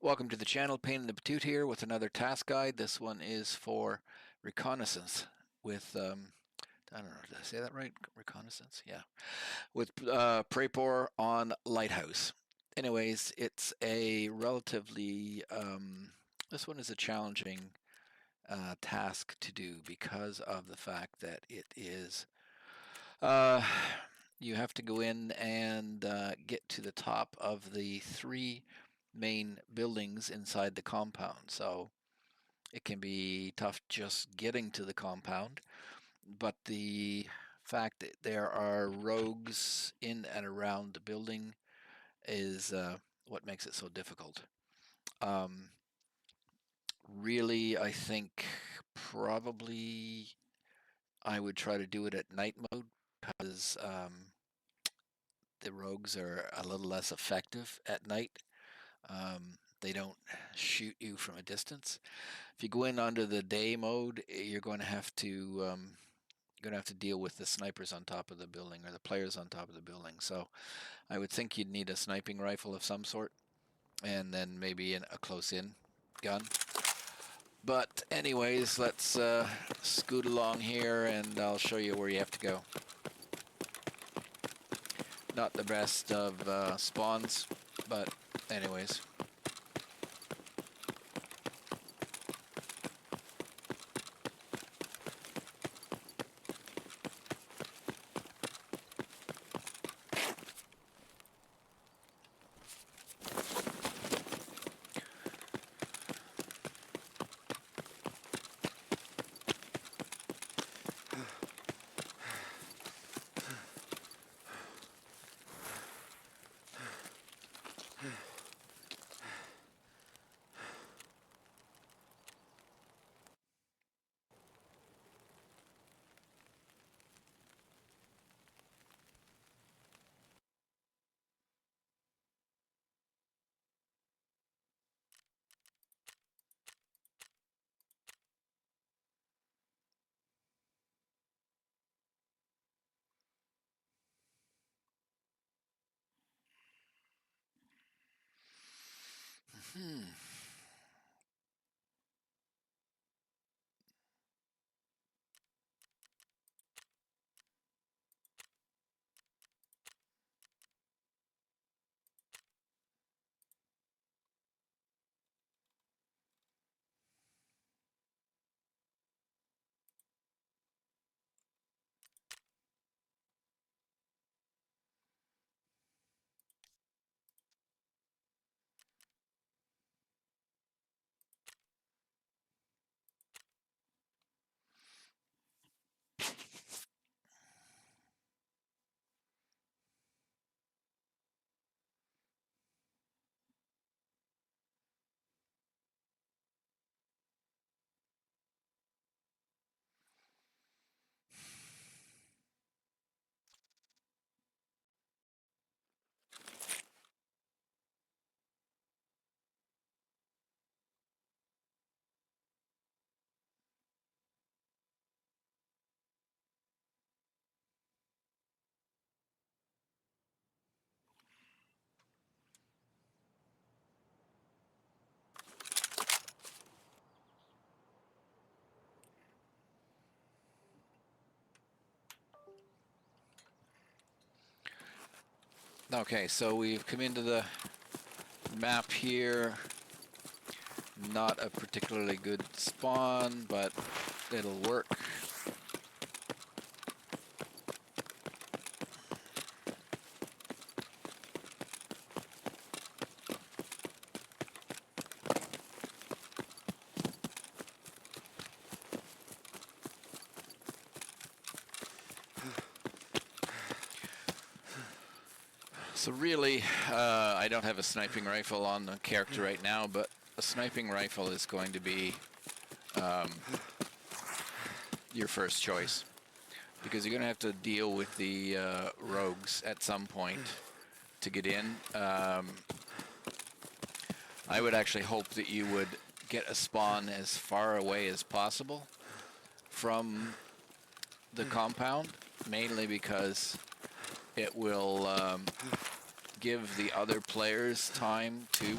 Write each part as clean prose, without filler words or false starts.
Welcome to the channel, Pain in the Patoot here with another task guide. This one is for Reconnaissance with, I don't know, did I say that right? Reconnaissance? Yeah. With Prapor on Lighthouse. Anyways, it's a relatively, this one is a challenging task to do because of the fact that it is, you have to go in and get to the top of the three main buildings inside the compound. So it can be tough just getting to the compound, but the fact that there are rogues in and around the building is what makes it so difficult. Really, I think probably I would try to do it at night mode because the rogues are a little less effective at night. They don't shoot you from a distance. If you go in under the day mode, you're going to have to deal with the snipers on top of the building or the players on top of the building. So I would think you'd need a sniping rifle of some sort, and then maybe a close-in gun. But anyways, let's scoot along here, and I'll show you where you have to go. Not the best of spawns, but anyways. Okay, so we've come into the map here. Not a particularly good spawn, but it'll work. So really, I don't have a sniping rifle on the character right now, but a sniping rifle is going to be your first choice, because you're going to have to deal with the rogues at some point to get in. I would actually hope that you would get a spawn as far away as possible from the compound, mainly because it will give the other players time to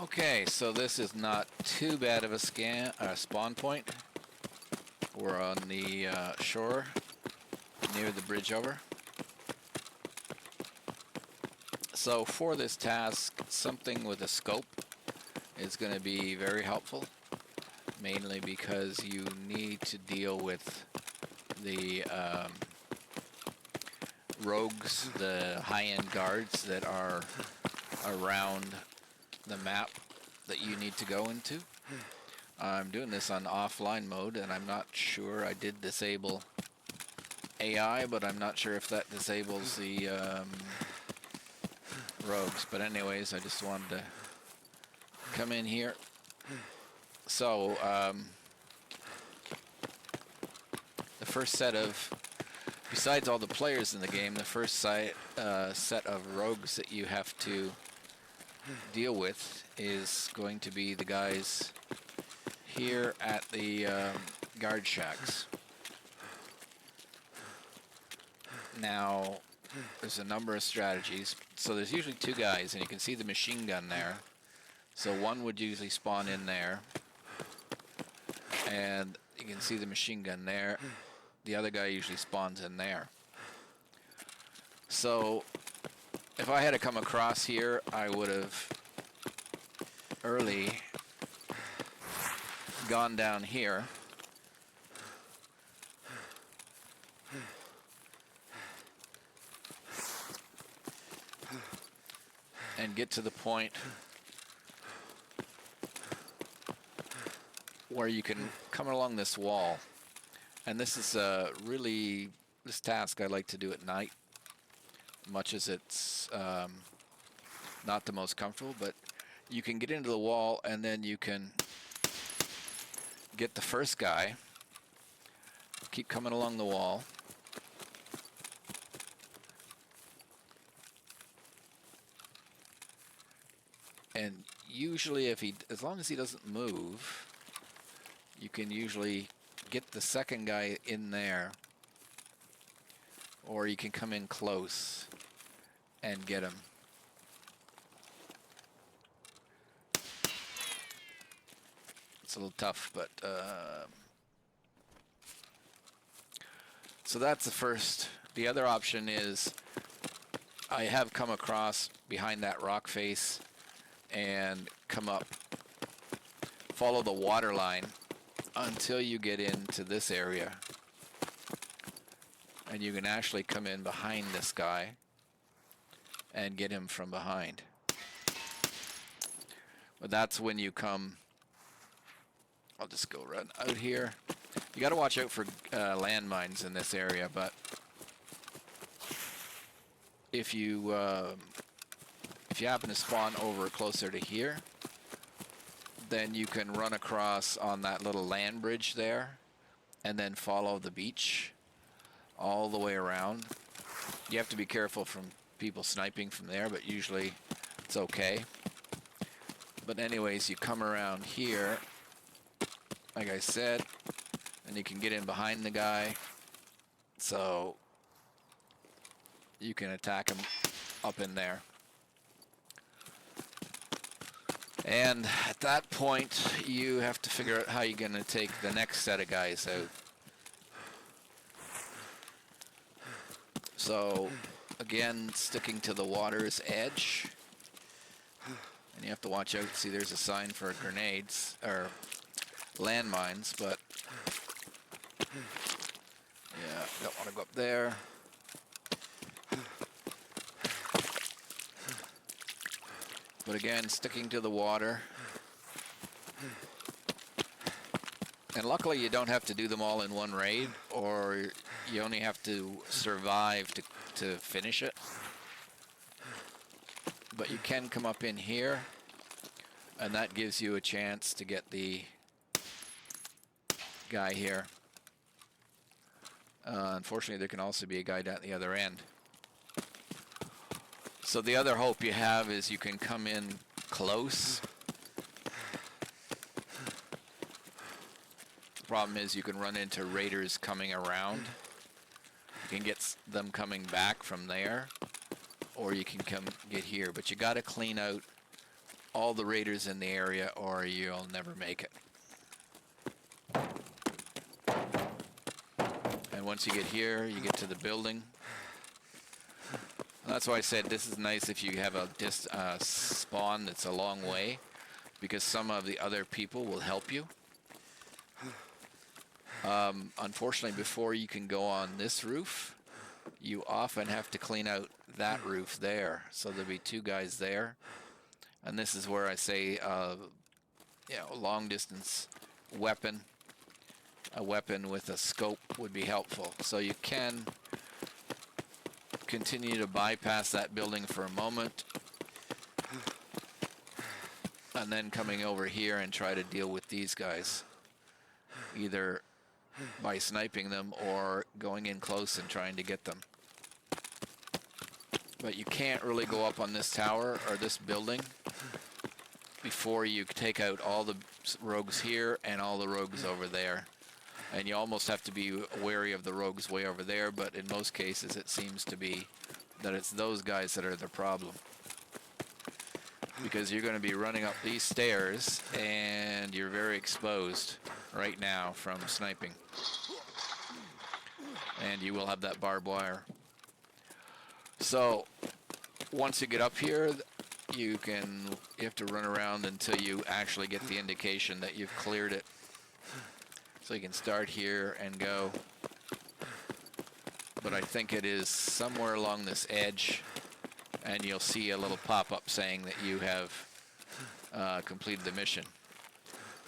Okay, so this is not too bad of a spawn point. We're on the shore near the bridge over. So for this task, something with a scope is going to be very helpful, mainly because you need to deal with the rogues, the high-end guards that are around the map that you need to go into. I'm doing this on offline mode, and I'm not sure. I did disable AI, but I'm not sure if that disables the rogues. But anyways, I just wanted to come in here. So the first set of, besides all the players in the game, the first set of rogues that you have to deal with is going to be the guys here at the guard shacks. Now, there's a number of strategies. So there's usually two guys, and you can see the machine gun there. So one would usually spawn in there, and you can see the machine gun there. The other guy usually spawns in there. So if I had to come across here, I would have early gone down here. And get to the point where you can come along this wall. And this is this task I like to do at night, much as it's not the most comfortable, but you can get into the wall and then you can get the first guy, keep coming along the wall, and usually as long as he doesn't move, you can usually get the second guy in there, or you can come in close and get him. It's a little tough, but so that's the first. The other option is I have come across behind that rock face and come up, follow the water line until you get into this area, and you can actually come in behind this guy and get him from behind. But that's when you come, I'll just go run out here. You got to watch out for landmines in this area, but if you happen to spawn over closer to here, then you can run across on that little land bridge there and then follow the beach all the way around. You have to be careful from people sniping from there, but usually it's okay. But anyways, you come around here, like I said, and you can get in behind the guy, so you can attack him up in there. And at that point, you have to figure out how you're going to take the next set of guys out. So, again, sticking to the water's edge. And you have to watch out. See, there's a sign for grenades, or landmines, but yeah, don't want to go up there. But again, sticking to the water. And luckily you don't have to do them all in one raid, or you only have to survive to finish it. But you can come up in here, and that gives you a chance to get the guy here. Unfortunately, there can also be a guy down the other end. So the other hope you have is you can come in close. The problem is you can run into raiders coming around. You can get them coming back from there, or you can come get here. But you got to clean out all the raiders in the area or you'll never make it. And once you get here, you get to the building. That's why I said this is nice if you have a spawn that's a long way, because some of the other people will help you. Unfortunately, before you can go on this roof, you often have to clean out that roof there. So there'll be two guys there. And this is where I say, long distance weapon, a weapon with a scope would be helpful. So you can continue to bypass that building for a moment, and then coming over here and try to deal with these guys, either by sniping them or going in close and trying to get them. But you can't really go up on this tower or this building before you take out all the rogues here and all the rogues over there. And you almost have to be wary of the rogues way over there, but in most cases it seems to be that it's those guys that are the problem. Because you're going to be running up these stairs and you're very exposed right now from sniping. And you will have that barbed wire. So once you get up here, you have to run around until you actually get the indication that you've cleared it. So you can start here and go. But I think it is somewhere along this edge, and you'll see a little pop-up saying that you have completed the mission.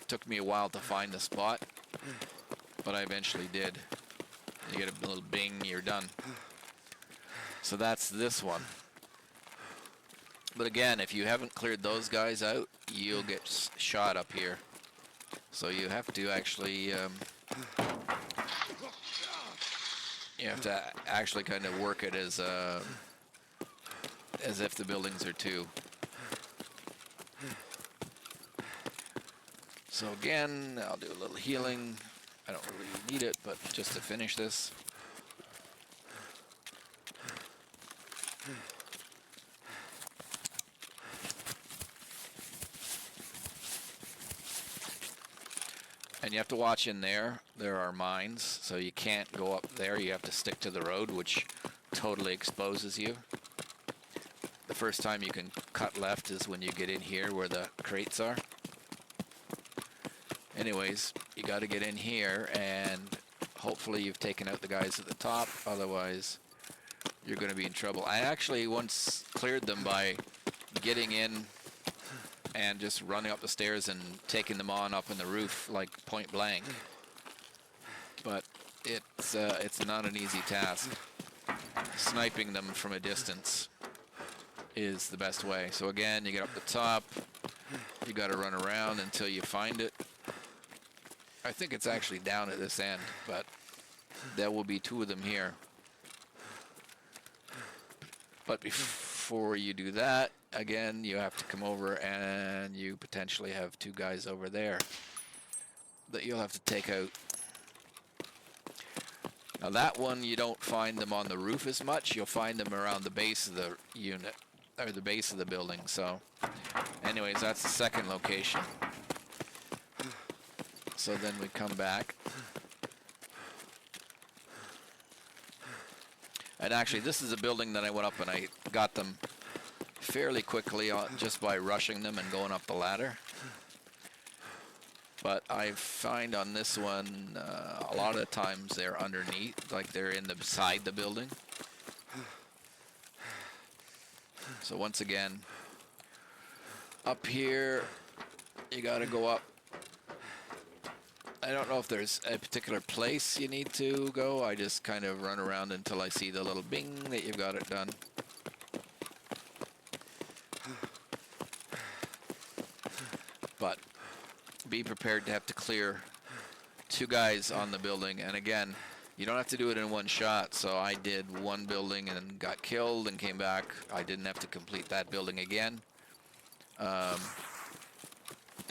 It took me a while to find the spot, but I eventually did. You get a little bing, you're done. So that's this one. But again, if you haven't cleared those guys out, you'll get shot up here. So you have to actually, kind of work it as if the buildings are two. So again, I'll do a little healing. I don't really need it, but just to finish this. And you have to watch in there. There are mines, so you can't go up there. You have to stick to the road, which totally exposes you. The first time you can cut left is when you get in here where the crates are. Anyways, you got to get in here, and hopefully you've taken out the guys at the top. Otherwise, you're going to be in trouble. I actually once cleared them by getting in and just running up the stairs and taking them on up in the roof like point blank. But it's not an easy task. Sniping them from a distance is the best way. So again, you get up the top, you got to run around until you find it. I think it's actually down at this end, but there will be two of them here. But before you do that, again, you have to come over, and you potentially have two guys over there that you'll have to take out. Now that one, you don't find them on the roof as much. You'll find them around the base of the unit, or the base of the building. So anyways, that's the second location. So then we come back. And actually, this is a building that I went up and I got them fairly quickly just by rushing them and going up the ladder. But I find on this one, a lot of times they're underneath, like they're beside the building. So once again, up here, you got to go up. I don't know if there's a particular place you need to go. I just kind of run around until I see the little bing that you've got it done. But be prepared to have to clear two guys on the building. And again, you don't have to do it in one shot. So I did one building and got killed and came back. I didn't have to complete that building again.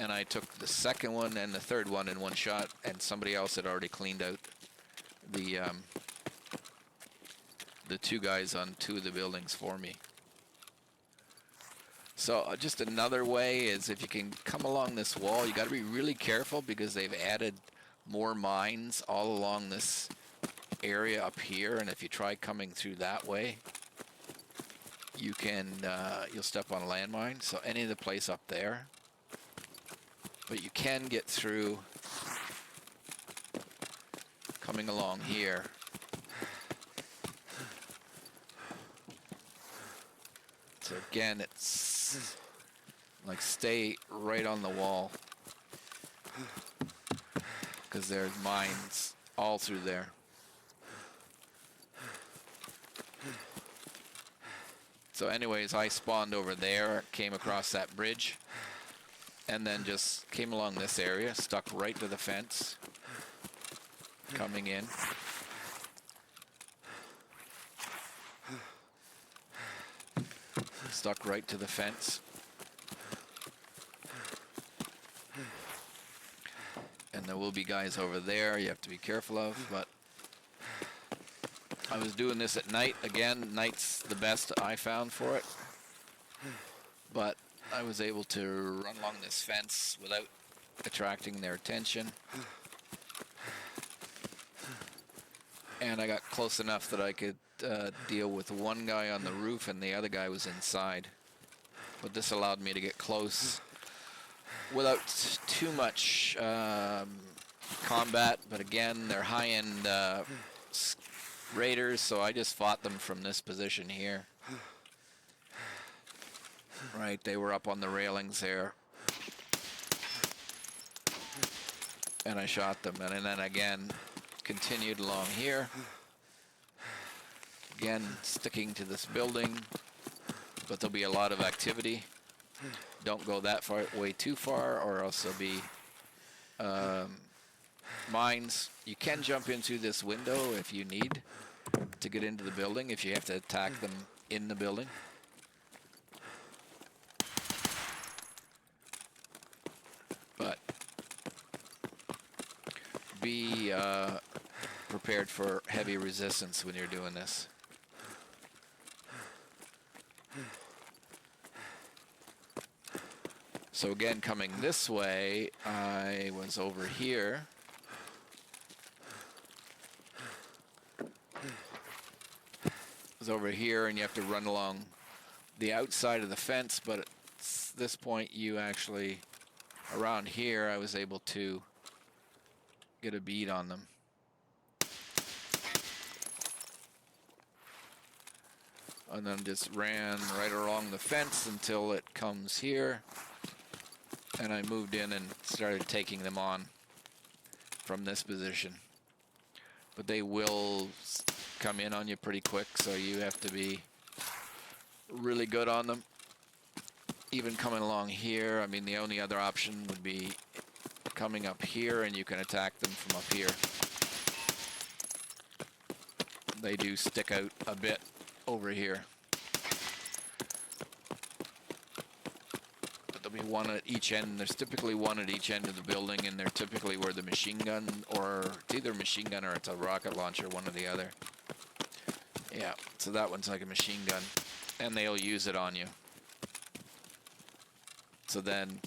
And I took the second one and the third one in one shot, and somebody else had already cleaned out the two guys on two of the buildings for me. So just another way is if you can come along this wall, you got to be really careful because they've added more mines all along this area up here, and if you try coming through that way, you can you'll step on a landmine. So any of the place up there, but you can get through coming along here. So again, it's like stay right on the wall because there's mines all through there. So anyways, I spawned over there, came across that bridge, and then just came along this area, stuck right to the fence, coming in. Stuck right to the fence. And there will be guys over there you have to be careful of, but I was doing this at night. Again, night's the best I found for it. But I was able to run along this fence without attracting their attention. And I got close enough that I could deal with one guy on the roof and the other guy was inside. But this allowed me to get close without too much combat. But again, they're high-end raiders, so I just fought them from this position here. Right, they were up on the railings there. And I shot them, and then again, continued along here. Again, sticking to this building, but there'll be a lot of activity. Don't go that far, way too far, or else there'll be mines. You can jump into this window if you need to get into the building, if you have to attack them in the building. But be prepared for heavy resistance when you're doing this. So again, coming this way, I was over here. Over here, and you have to run along the outside of the fence, but at this point you actually, around here, I was able to get a bead on them. And then just ran right along the fence until it comes here, and I moved in and started taking them on from this position. But they will come in on you pretty quick, so you have to be really good on them. Even coming along here, I mean, the only other option would be coming up here, and you can attack them from up here. They do stick out a bit over here. But there'll be one at each end. There's typically one at each end of the building, and they're typically where the machine gun, or it's either a machine gun or it's a rocket launcher, one or the other. Yeah, so that one's like a machine gun, and they'll use it on you. So then,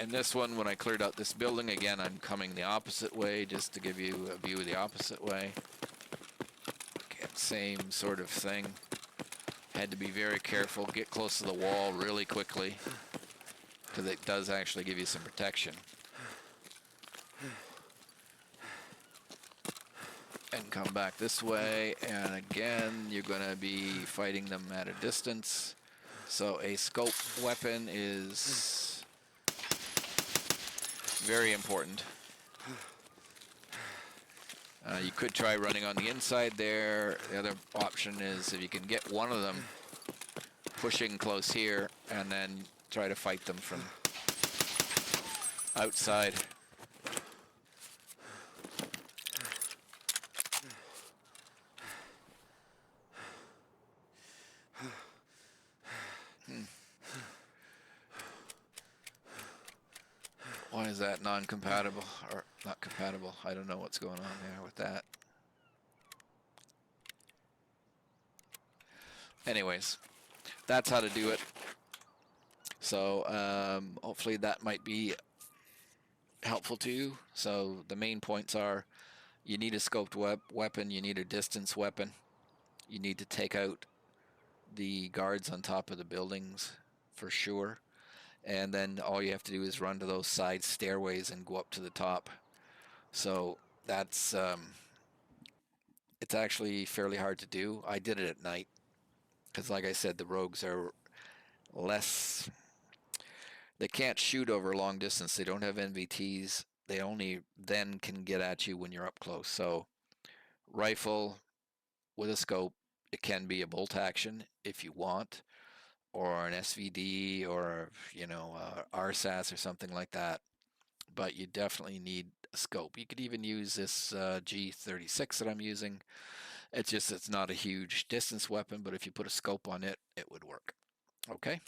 in this one, when I cleared out this building, again, I'm coming the opposite way, just to give you a view of the opposite way. Again, same sort of thing. Had to be very careful, get close to the wall really quickly, because it does actually give you some protection. And come back this way, and again, you're going to be fighting them at a distance. So a scope weapon is very important. You could try running on the inside there. The other option is if you can get one of them pushing close here, and then try to fight them from outside. Why is that non-compatible, or not compatible? I don't know what's going on there with that. Anyways, that's how to do it. So hopefully that might be helpful to you. So the main points are: you need a scoped weapon, you need a distance weapon, you need to take out the guards on top of the buildings for sure, and then all you have to do is run to those side stairways and go up to the top. So that's it's actually fairly hard to do. I did it at night because, like I said, the rogues are less. They can't shoot over long distance. They don't have NVTs. They only then can get at you when you're up close. So rifle with a scope. It can be a bolt action if you want, or an SVD, or RSAS or something like that. But you definitely need a scope. You could even use this G36 that I'm using. It's not a huge distance weapon, but if you put a scope on it, it would work. Okay.